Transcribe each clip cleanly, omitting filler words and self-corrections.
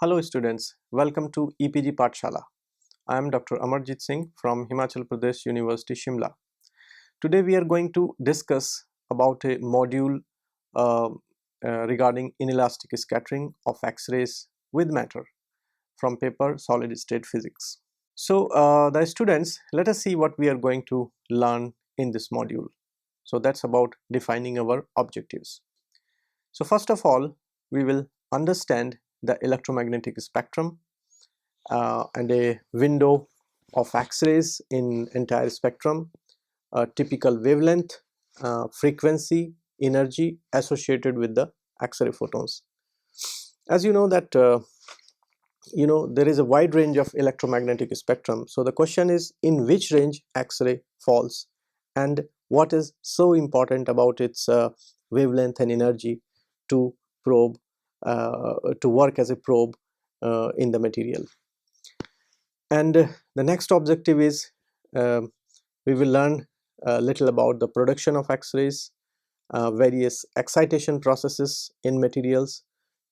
Hello students, welcome to EPG Pathshala. I am Dr. Amarjit Singh from Himachal Pradesh University, Shimla. Today we are going to discuss about a module uh, regarding inelastic scattering of X-rays with matter from paper Solid State Physics. So the students, let us see what we are going to learn in this module. So that's about defining our objectives. So first of all, we will understand the electromagnetic spectrum and a window of X-rays in entire spectrum, a typical wavelength, frequency, energy associated with the X-ray photons. As you know that there is a wide range of electromagnetic spectrum. So the question is, in which range X-ray falls and what is so important about its wavelength and energy to probe to work as a probe in the material. And the next objective is we will learn a little about the production of X-rays, various excitation processes in materials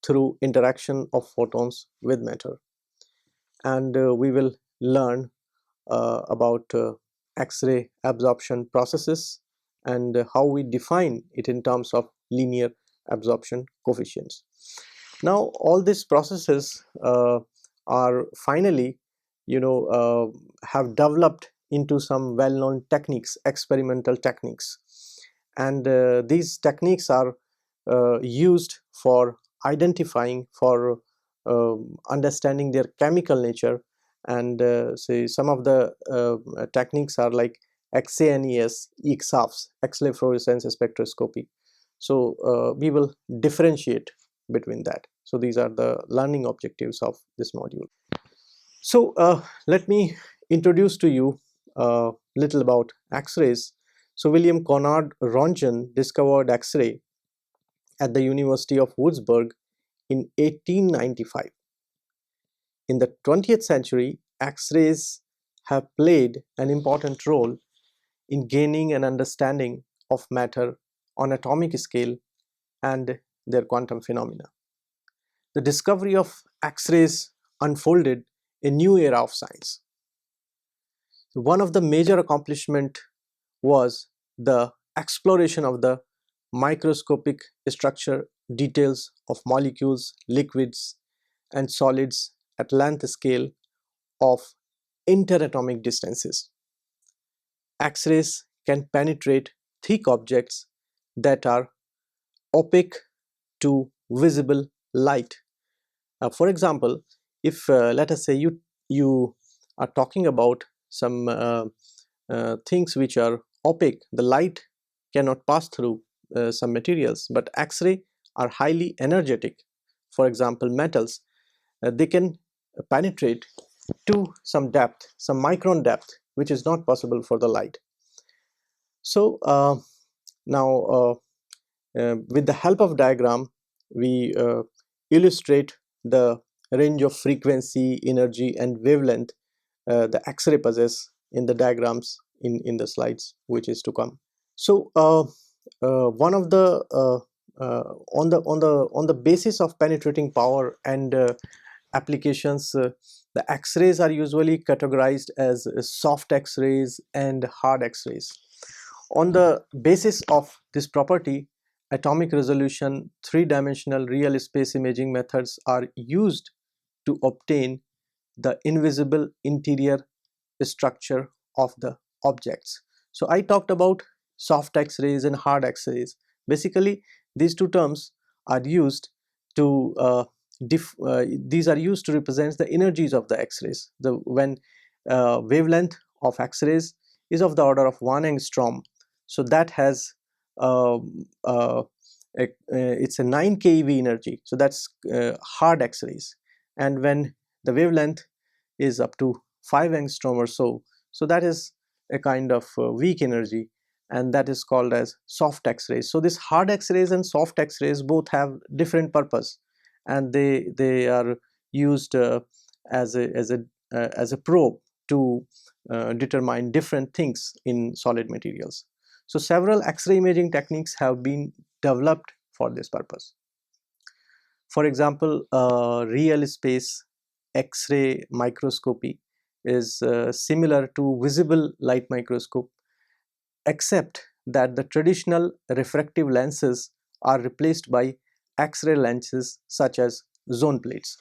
through interaction of photons with matter. And we will learn about X-ray absorption processes and how we define it in terms of linear absorption coefficients. Now all these processes are finally have developed into some well-known techniques, experimental techniques, and these techniques are used for identifying, for understanding their chemical nature, and say some of the techniques are like XANES, EXAFS, X-ray fluorescence spectroscopy. So we will differentiate between that. So these are the learning objectives of this module. So let me introduce to you a little about X-rays. So William Conrad Röntgen discovered X-ray at the University of Würzburg in 1895. In the 20th century, X-rays have played an important role in gaining an understanding of matter on atomic scale and their quantum phenomena. The discovery of X-rays unfolded a new era of science. One of the major accomplishments was the exploration of the microscopic structure details of molecules, liquids, and solids at length scale of interatomic distances. X-rays can penetrate thick objects that are opaque to visible light. For example, if let us say you are talking about some things which are opaque, the light cannot pass through some materials, but X-ray are highly energetic. For example, metals, they can penetrate to some depth, some micron depth, which is not possible for the light. So now with the help of diagram, we illustrate the range of frequency, energy, and wavelength the X-ray possess in the diagrams in the slides which is to come. So one of the on the basis of penetrating power and applications, the X-rays are usually categorized as soft X-rays and hard X-rays. On the basis of this property, atomic resolution, three-dimensional real space imaging methods are used to obtain the invisible interior structure of the objects. So I talked about soft X-rays and hard X-rays. Basically, these two terms are used to these are used to represent the energies of the X-rays. When wavelength of X-rays is of the order of 1 angstrom, so that has it's a 9 keV energy. So that's hard X-rays. And when the wavelength is up to 5 angstrom or so, so that is a kind of weak energy, and that is called as soft X-rays. So this hard X-rays and soft X-rays both have different purpose, and they are used as a probe to determine different things in solid materials. So several X-ray imaging techniques have been developed for this purpose. For example, real space X-ray microscopy is similar to visible light microscope, except that the traditional refractive lenses are replaced by X-ray lenses such as zone plates.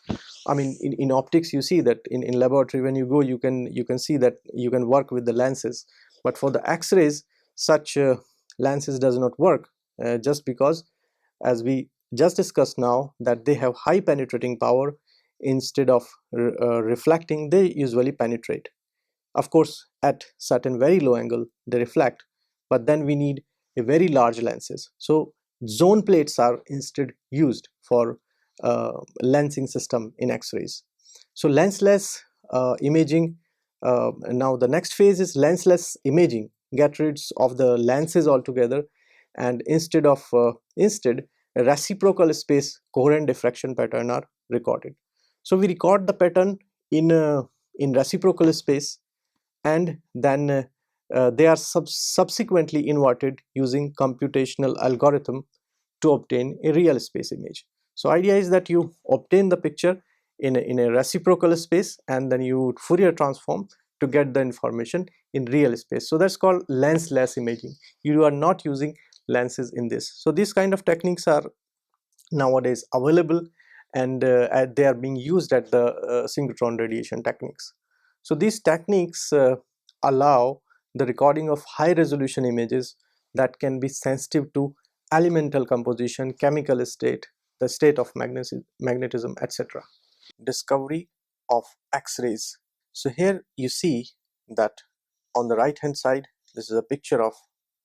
I mean, in optics, you see that in laboratory when you go, you can see that you can work with the lenses, but for the X-rays, such lenses does not work, just because, as we just discussed now, that they have high penetrating power. Instead of reflecting, they usually penetrate. Of course, at certain very low angle, they reflect, but then we need a very large lenses. So zone plates are instead used for lensing system in X-rays. So lensless imaging. Now the next phase is lensless imaging. Get rid of the lenses altogether, and instead a reciprocal space coherent diffraction pattern are recorded. So we record the pattern in reciprocal space, and then they are subsequently inverted using computational algorithm to obtain a real space image. So idea is that you obtain the picture in a reciprocal space, and then you Fourier transform to get the information in real space. So that's called lensless imaging. You are not using lenses in this. So these kind of techniques are nowadays available, and they are being used at the synchrotron radiation techniques. So these techniques allow the recording of high resolution images that can be sensitive to elemental composition, chemical state, the state of magnetism, etc. Discovery of X-rays. So here you see that on the right hand side, this is a picture of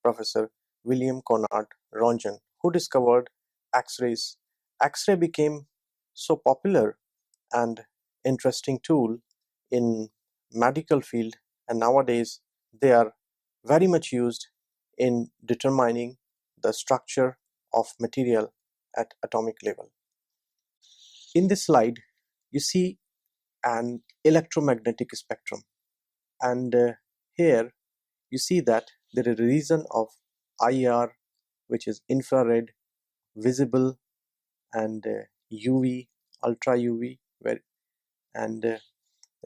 Professor William Conrad Roentgen, who discovered X-rays. X-ray became so popular and interesting tool in medical field, and nowadays they are very much used in determining the structure of material at atomic level. In this slide, you see an electromagnetic spectrum, and here you see that there is a region of IR, which is infrared, visible, and UV, ultra UV, and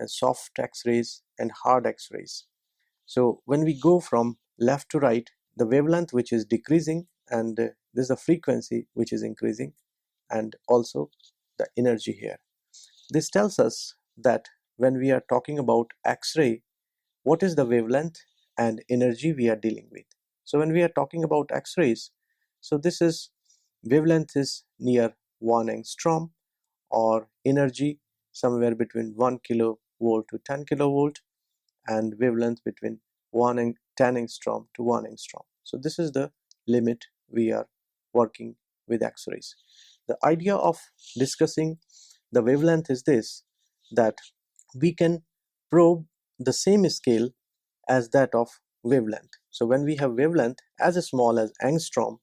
soft X-rays and hard X-rays. So when we go from left to right, the wavelength which is decreasing, and this is the frequency which is increasing, and also the energy here. This tells us that when we are talking about X-ray, what is the wavelength and energy we are dealing with. So when we are talking about X-rays, so this is wavelength is near 1 angstrom, or energy somewhere between 1 kilovolt to 10 kilovolt, and wavelength between 1 and 10 angstrom to 1 angstrom. So this is the limit we are working with X-rays. The idea of discussing the wavelength is this, that we can probe the same scale as that of wavelength. So when we have wavelength as small as angstrom,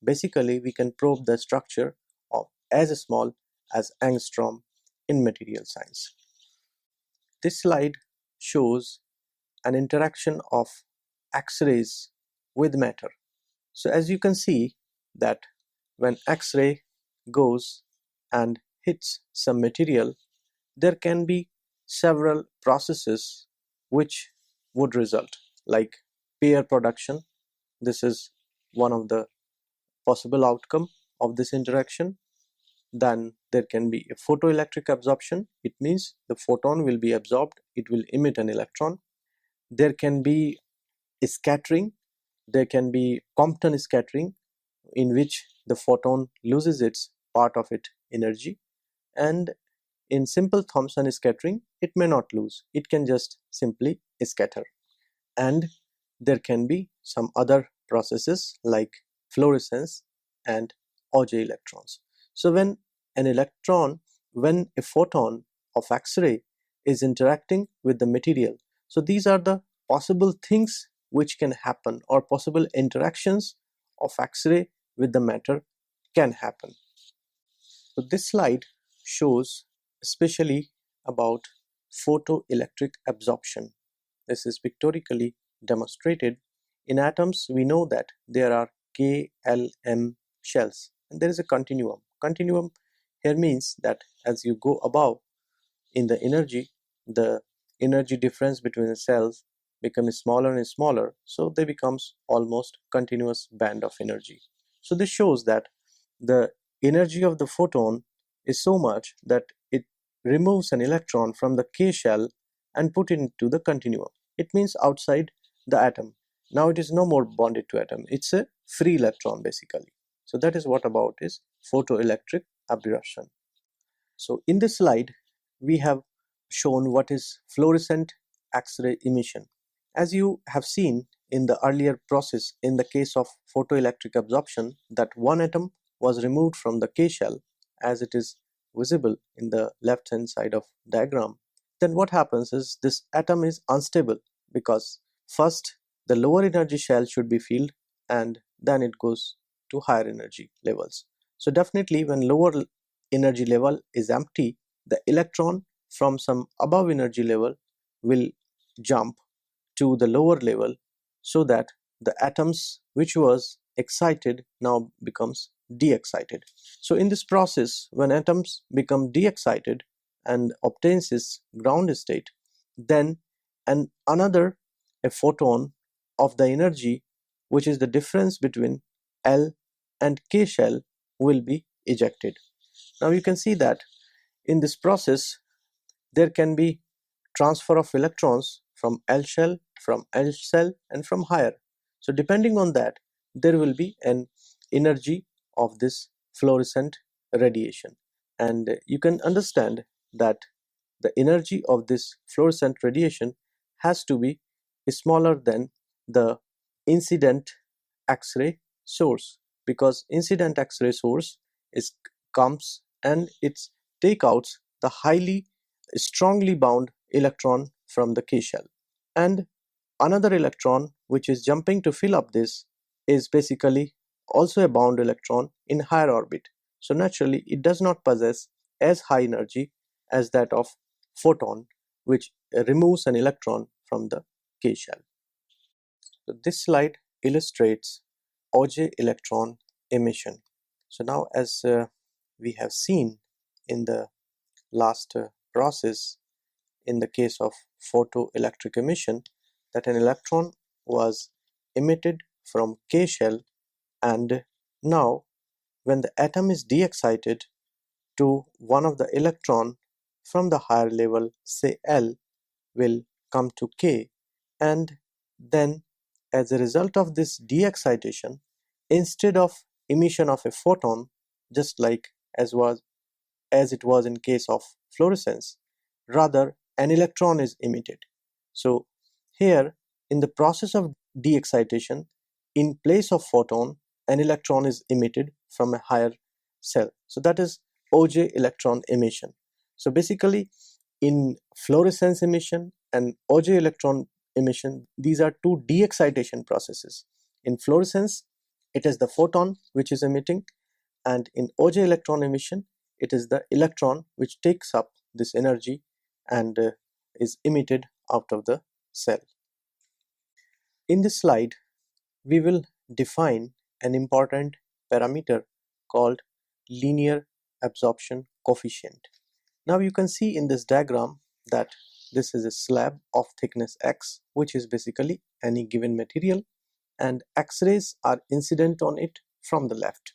basically we can probe the structure of as small as angstrom in material science. This slide shows an interaction of X-rays with matter. So as you can see that when X-ray goes and hits some material, there can be several processes which would result, like pair production. This is one of the possible outcome of this interaction. Then there can be a photoelectric absorption. It means the photon will be absorbed, it will emit an electron. There can be a scattering, there can be Compton scattering, in which the photon loses its part of its energy, and in simple Thomson scattering, it may not lose, it can just simply scatter. And there can be some other processes like fluorescence and Auger electrons. So when a photon of X-ray is interacting with the material, so these are the possible things which can happen, or possible interactions of X-ray with the matter can happen. So this slide shows especially about photoelectric absorption. This is pictorially demonstrated. In atoms, we know that there are K, L, M shells, and there is a continuum. Continuum here means that as you go above in the energy difference between the cells becomes smaller and smaller, so they becomes almost continuous band of energy. So this shows that the energy of the photon is so much that it removes an electron from the K shell and put it into the continuum. It means outside the atom. Now it is no more bonded to atom, it's a free electron basically. So that is what about is photoelectric aberration. So in this slide, we have shown what is fluorescent X-ray emission. As you have seen in the earlier process in the case of photoelectric absorption, that one atom was removed from the K shell as it is visible in the left hand side of diagram. Then what happens is this atom is unstable because first the lower energy shell should be filled and then it goes to higher energy levels. So definitely when lower energy level is empty, the electron from some above energy level will jump to the lower level, so that the atoms which was excited now becomes de-excited. So in this process, when atoms become de-excited and obtains its ground state, then another a photon of the energy, which is the difference between L and K shell, will be ejected. Now you can see that in this process there can be transfer of electrons from L shell, and from higher. So depending on that, there will be an energy of this fluorescent radiation, and you can understand that the energy of this fluorescent radiation has to be smaller than the incident X-ray source, because incident X-ray source is comes and it take out the highly strongly bound electron from the K shell, and another electron which is jumping to fill up this is basically also a bound electron in higher orbit. So naturally it does not possess as high energy as that of photon, which removes an electron from the K shell. So this slide illustrates Auger electron emission. So now as we have seen in the last process in the case of photoelectric emission, that an electron was emitted from K shell, and now when the atom is de-excited to one of the electron from the higher level, say L, will come to K, and then as a result of this de-excitation, instead of emission of a photon, just like as it was in case of fluorescence, rather an electron is emitted. So here in the process of de-excitation, in place of photon, an electron is emitted from a higher cell. So that is Auger electron emission. So basically in fluorescence emission and Auger electron emission, these are two de-excitation processes. In fluorescence, it is the photon which is emitting, and in Auger electron emission, it is the electron which takes up this energy and is emitted out of the cell. In this slide, we will define an important parameter called linear absorption coefficient. Now you can see in this diagram that this is a slab of thickness x, which is basically any given material, and X-rays are incident on it from the left.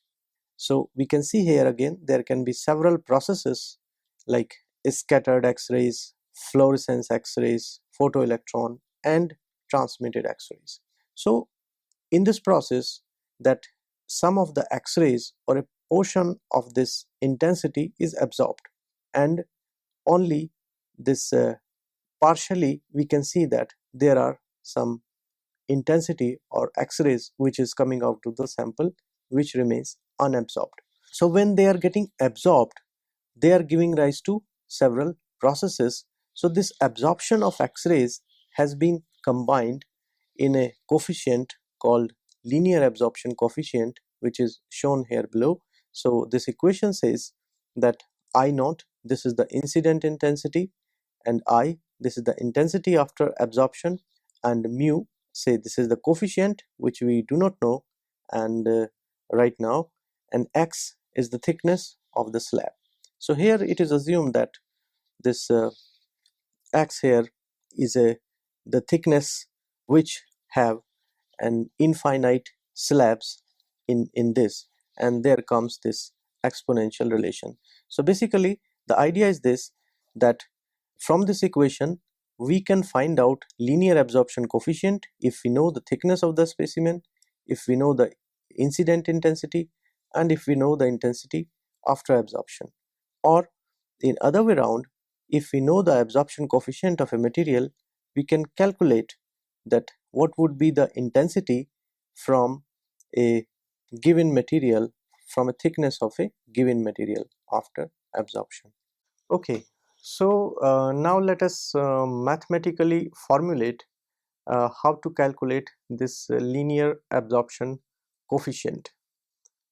So we can see here again there can be several processes like scattered X-rays, fluorescence X-rays, photoelectron, and transmitted X-rays. So in this process, that some of the X-rays or a portion of this intensity is absorbed, and only this partially we can see that there are some intensity or X-rays which is coming out to the sample which remains unabsorbed. So when they are getting absorbed, they are giving rise to several processes. So this absorption of X-rays has been combined in a coefficient called linear absorption coefficient, which is shown here below. So this equation says that I naught, this is the incident intensity, and I, this is the intensity after absorption, and mu, say this is the coefficient which we do not know and right now, and x is the thickness of the slab. So here it is assumed that this x here is the thickness which have an infinite slabs in this, and there comes this exponential relation. So basically the idea is this, that from this equation we can find out linear absorption coefficient if we know the thickness of the specimen, if we know the incident intensity, and if we know the intensity after absorption. Or in other way around, if we know the absorption coefficient of a material, we can calculate that what would be the intensity from a given material, from a thickness of a given material after absorption. Okay, so now let us mathematically formulate how to calculate this linear absorption coefficient.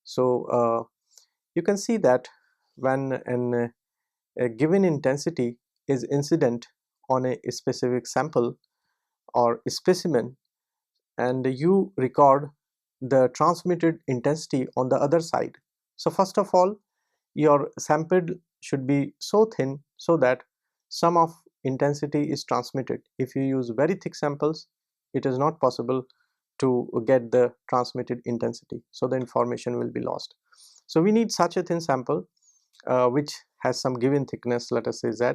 So you can see that when a given intensity is incident on a specific sample or specimen, and you record the transmitted intensity on the other side. So first of all, your sample should be so thin so that some of intensity is transmitted. If you use very thick samples, it is not possible to get the transmitted intensity, so the information will be lost. So we need such a thin sample which has some given thickness, let us say z,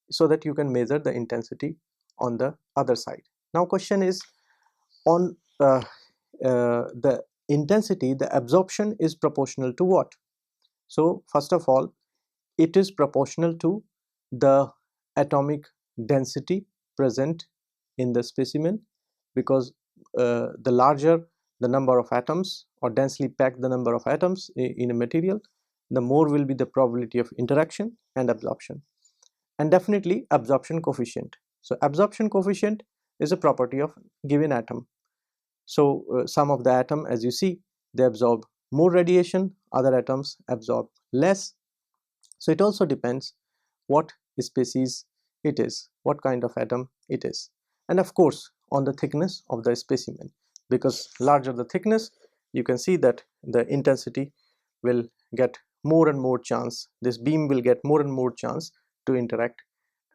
so that you can measure the intensity on the other side. Now question is, on the intensity, the absorption is proportional to what? So first of all, it is proportional to the atomic density present in the specimen, because the larger the number of atoms, or densely packed the number of atoms in a material, the more will be the probability of interaction and absorption. And definitely absorption coefficient. So absorption coefficient is a property of given atom. So some of the atom, as you see, they absorb more radiation, other atoms absorb less. So it also depends what species it is, what kind of atom it is, and of course on the thickness of the specimen, because larger the thickness, you can see that the intensity will get more and more chance, this beam will get more and more chance to interact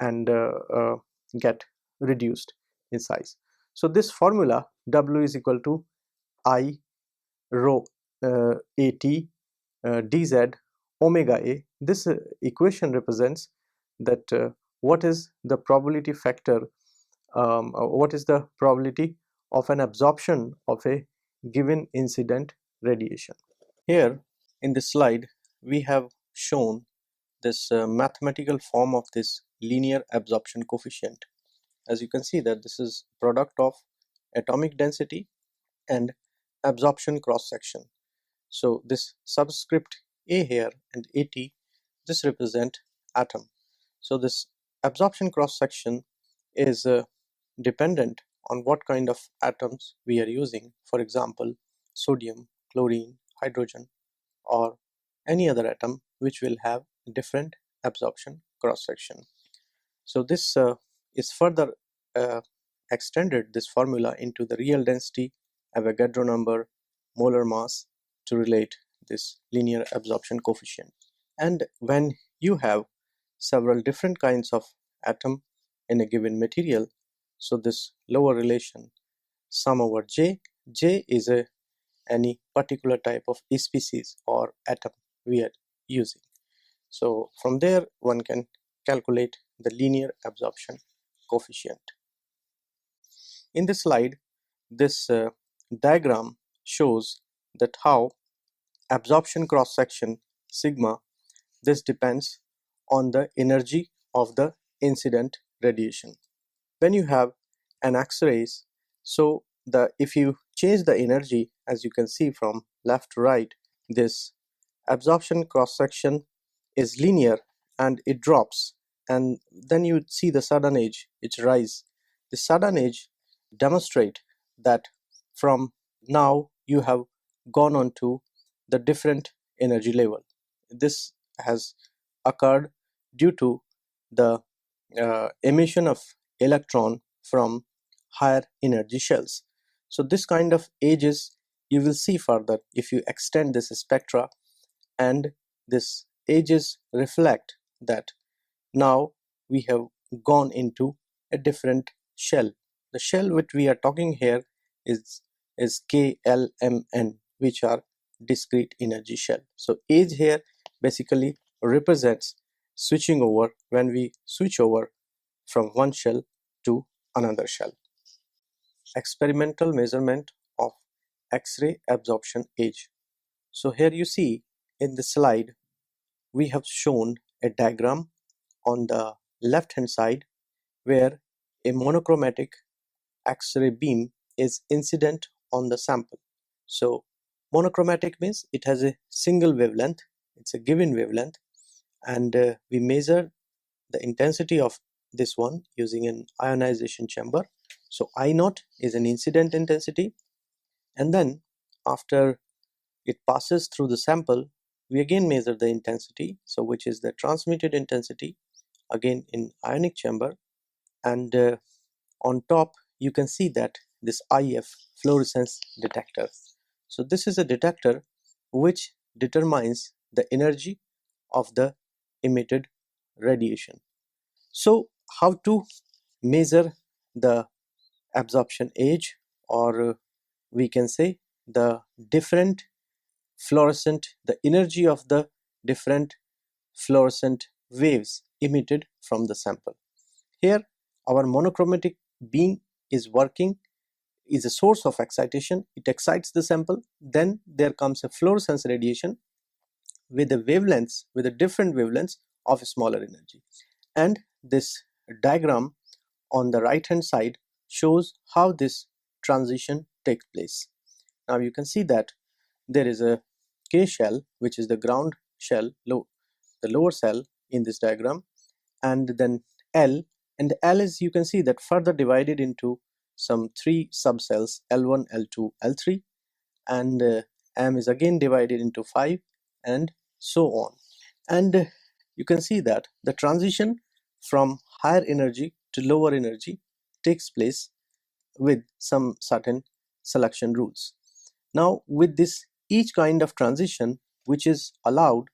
and get reduced in size. So this formula W is equal to I rho at dz omega a, this equation represents that what is the probability factor, what is the probability of an absorption of a given incident radiation. Here in this slide we have shown this mathematical form of this linear absorption coefficient. As you can see that this is product of atomic density and absorption cross section. So this subscript A here and AT, this represent atom. So this absorption cross section is dependent on what kind of atoms we are using. For example, sodium, chlorine, hydrogen, or any other atom which will have different absorption cross section. So this is further uh, extended, this formula, into the real density, Avogadro number, molar mass, to relate this linear absorption coefficient. And when you have several different kinds of atom in a given material, so this lower relation sum over J is any particular type of species or atom we are using. So from there one can calculate the linear absorption coefficient. In this slide, this diagram shows that how absorption cross section sigma, this depends on the energy of the incident radiation. When you have an X-rays, so if you change the energy, as you can see from left to right, this absorption cross section is linear and it drops, and then you see the sudden edge, it rise. The sudden edge demonstrate that from now you have gone on to the different energy level. This has occurred due to the emission of electron from higher energy shells. So this kind of edges you will see further if you extend this spectra, and this ages reflect that now we have gone into a different shell. The shell which we are talking here is KLMN, which are discrete energy shell. So age here basically represents switching over, when we switch over from one shell to another shell. Experimental measurement of X-ray absorption age. So here you see in the slide we have shown a diagram on the left hand side where a monochromatic X-ray beam is incident on the sample. So monochromatic means it has a single wavelength, it's a given wavelength, and we measure the intensity of this one using an ionization chamber. So I naught is an incident intensity, and then after it passes through the sample we again measure the intensity, so which is the transmitted intensity, again in ionic chamber, and on top you can see that this IF, fluorescence detector. So this is a detector which determines the energy of the emitted radiation. So how to measure the absorption age, or we can say the different fluorescent, the energy of the different fluorescent waves emitted from the sample. Here our monochromatic beam is working, is a source of excitation. It excites the sample, then there comes a fluorescence radiation with a wavelengths, with a different wavelengths of a smaller energy. And this diagram on the right hand side shows how this transition takes place. Now you can see that there is a K shell, which is the ground shell, the lower cell in this diagram, and then L, and L is, you can see that, further divided into some three subcells, L1, L2, L3, and M is again divided into 5, and so on. And you can see that the transition from higher energy to lower energy takes place with some certain selection rules. Now with this, each kind of transition which is allowed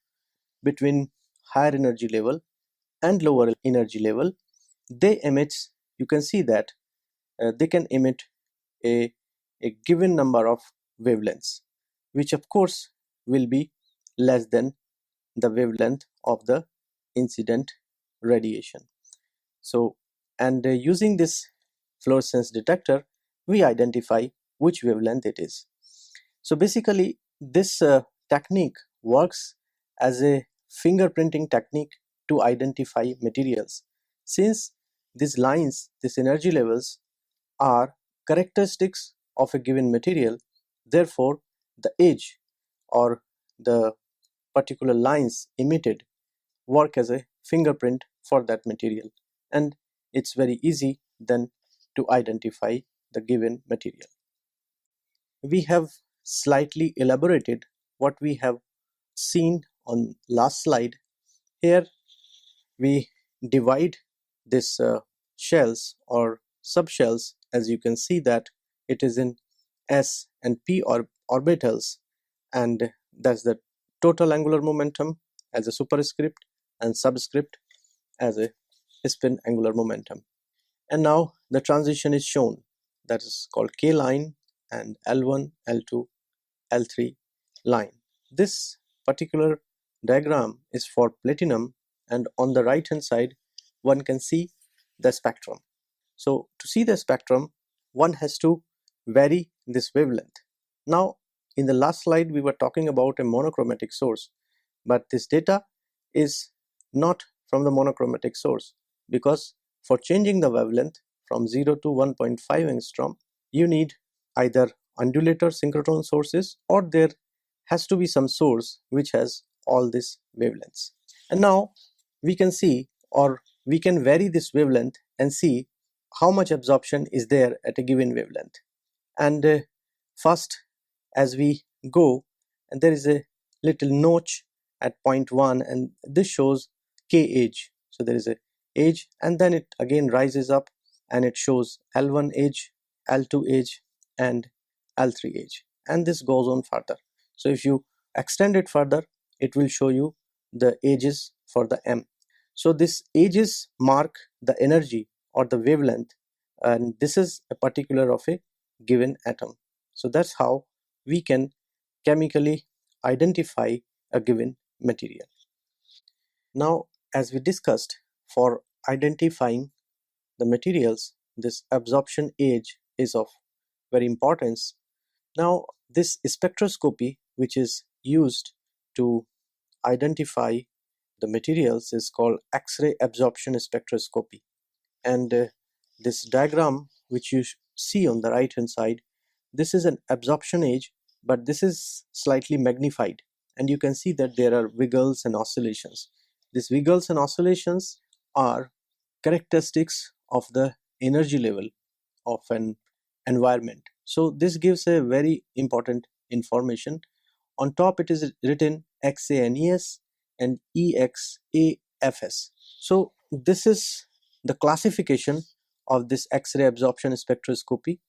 between higher energy level and lower energy level, they emit, you can see that they can emit a given number of wavelengths, which of course will be less than the wavelength of the incident radiation. So, and using this fluorescence detector we identify which wavelength it is. So basically this technique works as a fingerprinting technique to identify materials. Since these lines, these energy levels, are characteristics of a given material, therefore the age or the particular lines emitted work as a fingerprint for that material, and it's very easy then to identify the given material. We have slightly elaborated what we have seen on last slide. Here we divide this shells or subshells, as you can see that it is in S and P orbitals, and that's the total angular momentum as a superscript and subscript as a spin angular momentum. And now the transition is shown, that is called K line and L1, L2, L3 line. This particular diagram is for platinum, and on the right hand side one can see the spectrum. So to see the spectrum one has to vary this wavelength. Now in the last slide we were talking about a monochromatic source, but this data is not from the monochromatic source, because for changing the wavelength from 0 to 1.5 angstrom you need either undulator synchrotron sources, or there has to be some source which has all these wavelengths. And now we can see, or we can vary this wavelength and see how much absorption is there at a given wavelength. And first, as we go, and there is a little notch at point 1, and this shows K age. So there is a age, and then it again rises up and it shows L1 age, L2 age, and L3 age, and this goes on further. So if you extend it further, it will show you the edges for the M. So this edges mark the energy or the wavelength, and this is a particular of a given atom. So that's how we can chemically identify a given material. Now, as we discussed, for identifying the materials, this absorption age is of very importance. Now, this spectroscopy, which is used to identify the materials, is called X-ray absorption spectroscopy. And this diagram which you see on the right hand side, this is an absorption age, but this is slightly magnified, and you can see that there are wiggles and oscillations. These wiggles and oscillations are characteristics of the energy level of an environment. So this gives a very important information. On top it is written XANES and EXAFS. So this is the classification of this X-ray absorption spectroscopy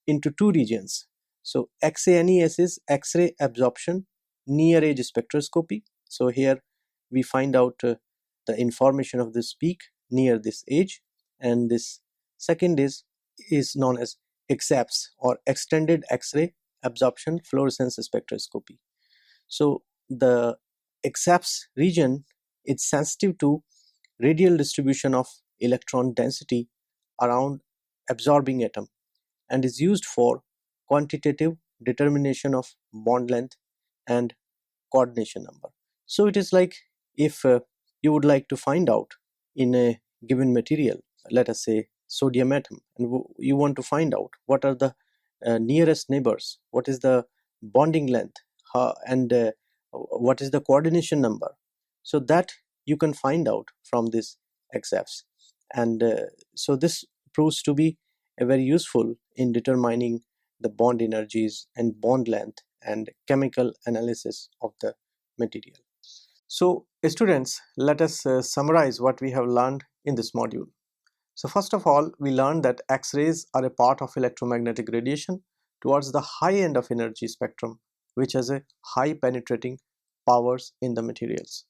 into two regions. So XANES is X-ray absorption near edge spectroscopy. So here we find out the information of this peak near this edge, and this second is known as EXAFS or extended X-ray absorption fluorescence spectroscopy. So the EXAFS region is sensitive to radial distribution of electron density around absorbing atom and is used for quantitative determination of bond length and coordination number. So it is like if you would like to find out in a given material, let us say sodium atom, and you want to find out what are the nearest neighbors, what is the bonding length, and what is the coordination number. So that you can find out from this EXAFS, and so this proves to be very useful in determining the bond energies and bond length and chemical analysis of the material. So students, let us summarize what we have learned in this module. So first of all, we learned that X-rays are a part of electromagnetic radiation towards the high end of energy spectrum, which has a high penetrating powers in the materials.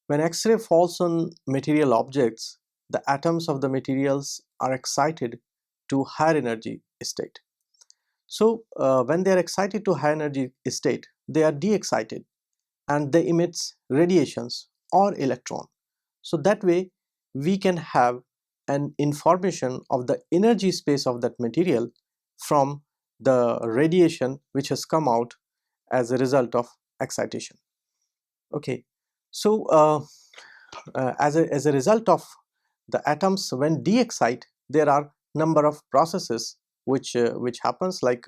When X-ray falls on material objects, the atoms of the materials are excited to higher energy state. So when they are excited to high energy state, they are de-excited and they emit radiations or electron. So that way we can have an information of the energy space of that material from the radiation which has come out as a result of excitation. Okay, so as a result of the atoms when de-excite, there are number of processes which happens, like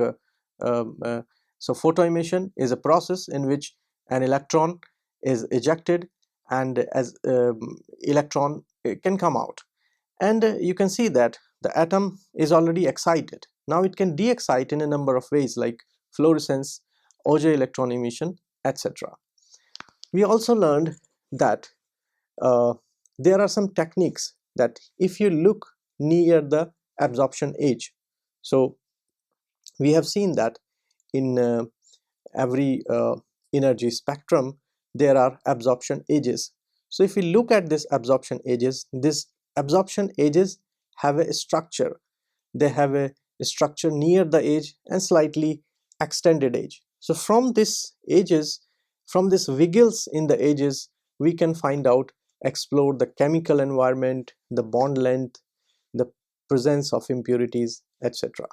so photoemission is a process in which an electron is ejected and as electron can come out, and you can see that the atom is already excited. Now it can de-excite in a number of ways like fluorescence, Auger electron emission, etc. We also learned that there are some techniques that if you look near the absorption edge, so we have seen that in every energy spectrum there are absorption edges. So if we look at this absorption edges have a structure. They have a structure near the edge and slightly extended edge. So from this wiggles in the edges, we can find out, explore the chemical environment, the bond length, the presence of impurities, etc.